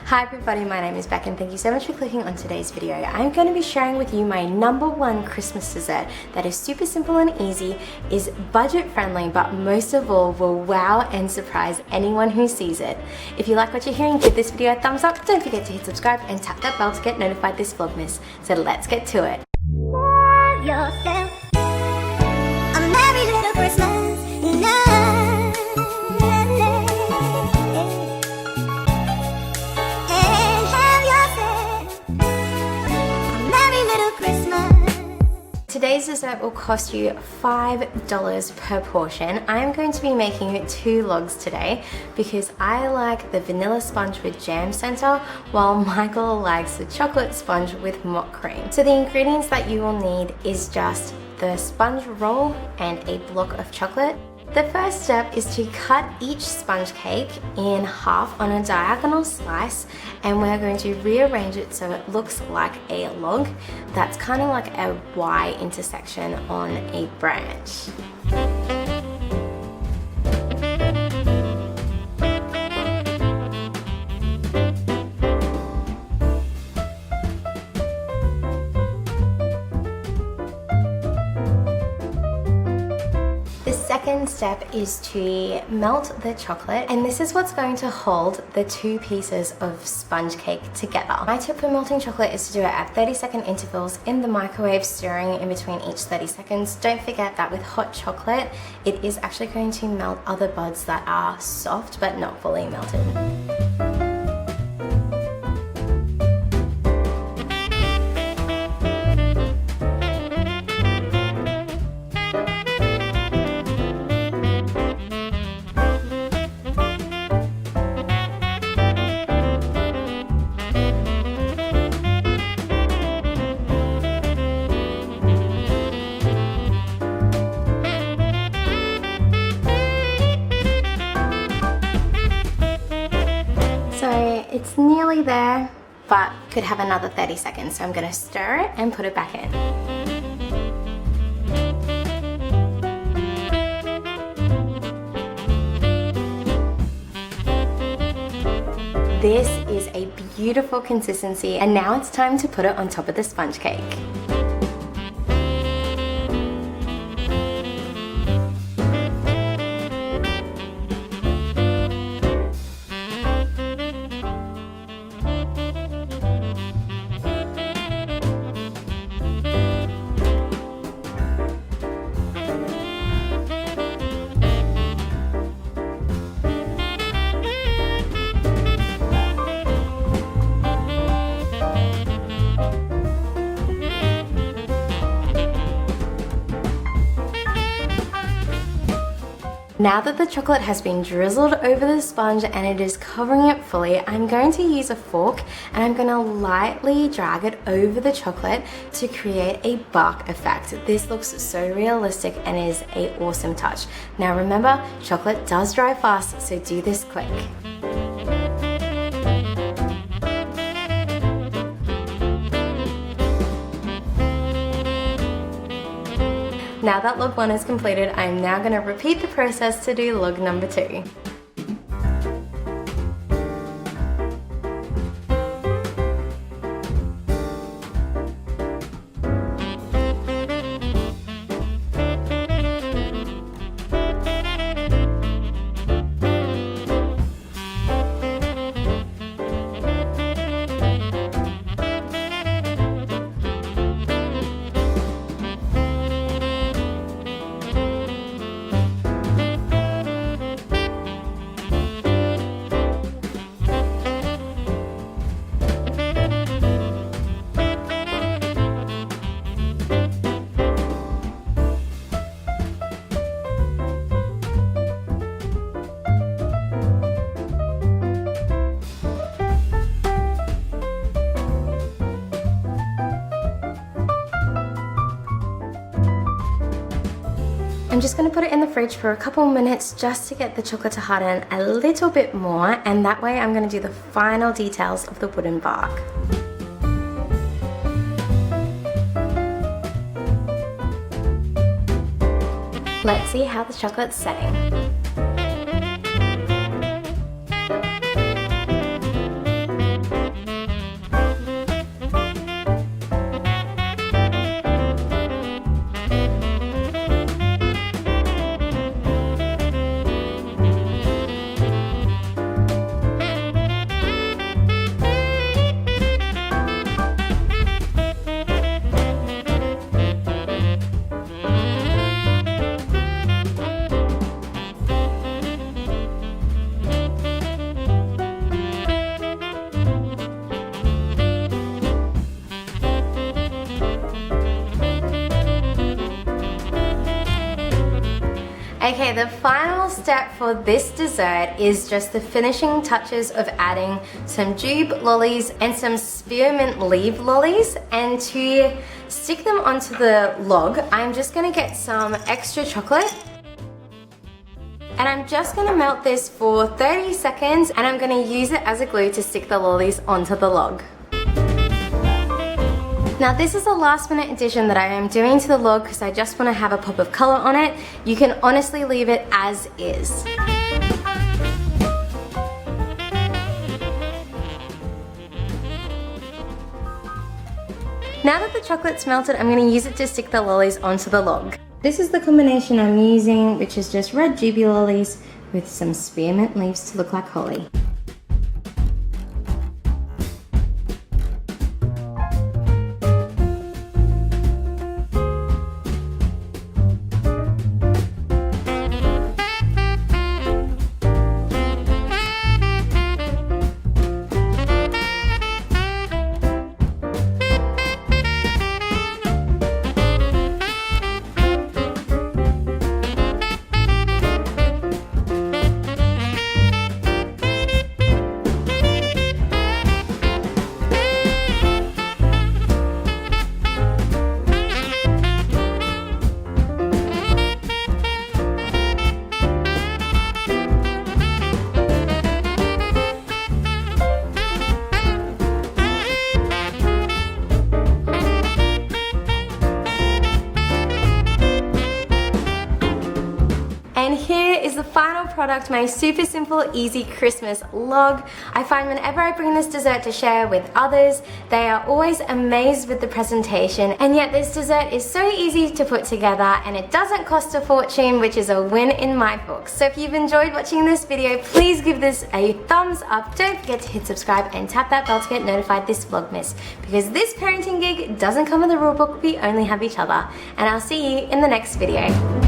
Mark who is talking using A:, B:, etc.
A: Hi everybody, my name is Beck and thank you so much for clicking on today's video. I'm going to be sharing with you my #1 Christmas dessert that is super simple and easy, is budget friendly, but most of all will wow and surprise anyone who sees it. If you like what you're hearing, give this video a thumbs up, don't forget to hit subscribe and tap that bell to get notified this Vlogmas. So let's get to it.
B: Love yourself a merry little Christmas night.
A: Today's dessert will cost you $5 per portion. I am going to be making 2 logs today because I like the vanilla sponge with jam center while Michael likes the chocolate sponge with mock cream. So the ingredients that you will need is just the sponge roll and a block of chocolate. The first step is to cut each sponge cake in half on a diagonal slice, and we're going to rearrange it so it looks like a log that's kind of like a Y intersection on a branch. Second step is to melt the chocolate, and this is what's going to hold the 2 pieces of sponge cake together. My tip for melting chocolate is to do it at 30-second intervals in the microwave, stirring in between each 30 seconds. Don't forget that with hot chocolate, it is actually going to melt other buds that are soft but not fully melted. It's nearly there, but could have another 30 seconds. So I'm going to stir it and put it back in. This is a beautiful consistency, and now it's time to put it on top of the sponge cake. Now that the chocolate has been drizzled over the sponge and it is covering it fully, I'm going to use a fork and I'm going to lightly drag it over the chocolate to create a bark effect. This looks so realistic and is an awesome touch. Now remember, chocolate does dry fast, so do this quick. Now that log 1 is completed, I'm now going to repeat the process to do log number 2. I'm just going to put it in the fridge for a couple minutes just to get the chocolate to harden a little bit more, and that way I'm going to do the final details of the wooden bark. Let's see how the chocolate's setting. Okay, the final step for this dessert is just the finishing touches of adding some jube lollies and some spearmint leaf lollies. And to stick them onto the log, I'm just gonna get some extra chocolate. And I'm just gonna melt this for 30 seconds and I'm gonna use it as a glue to stick the lollies onto the log. Now this is a last minute addition that I am doing to the log because I just want to have a pop of colour on it. You can honestly leave it as is. Now that the chocolate's melted, I'm going to use it to stick the lollies onto the log. This is the combination I'm using, which is just red jube lollies with some spearmint leaves to look like holly. And here is the final product, my super simple, easy Christmas log. I find whenever I bring this dessert to share with others, they are always amazed with the presentation. And yet this dessert is so easy to put together and it doesn't cost a fortune, which is a win in my book. So if you've enjoyed watching this video, please give this a thumbs up. Don't forget to hit subscribe and tap that bell to get notified this Vlogmas. Because this parenting gig doesn't come with a rule book, we only have each other. And I'll see you in the next video.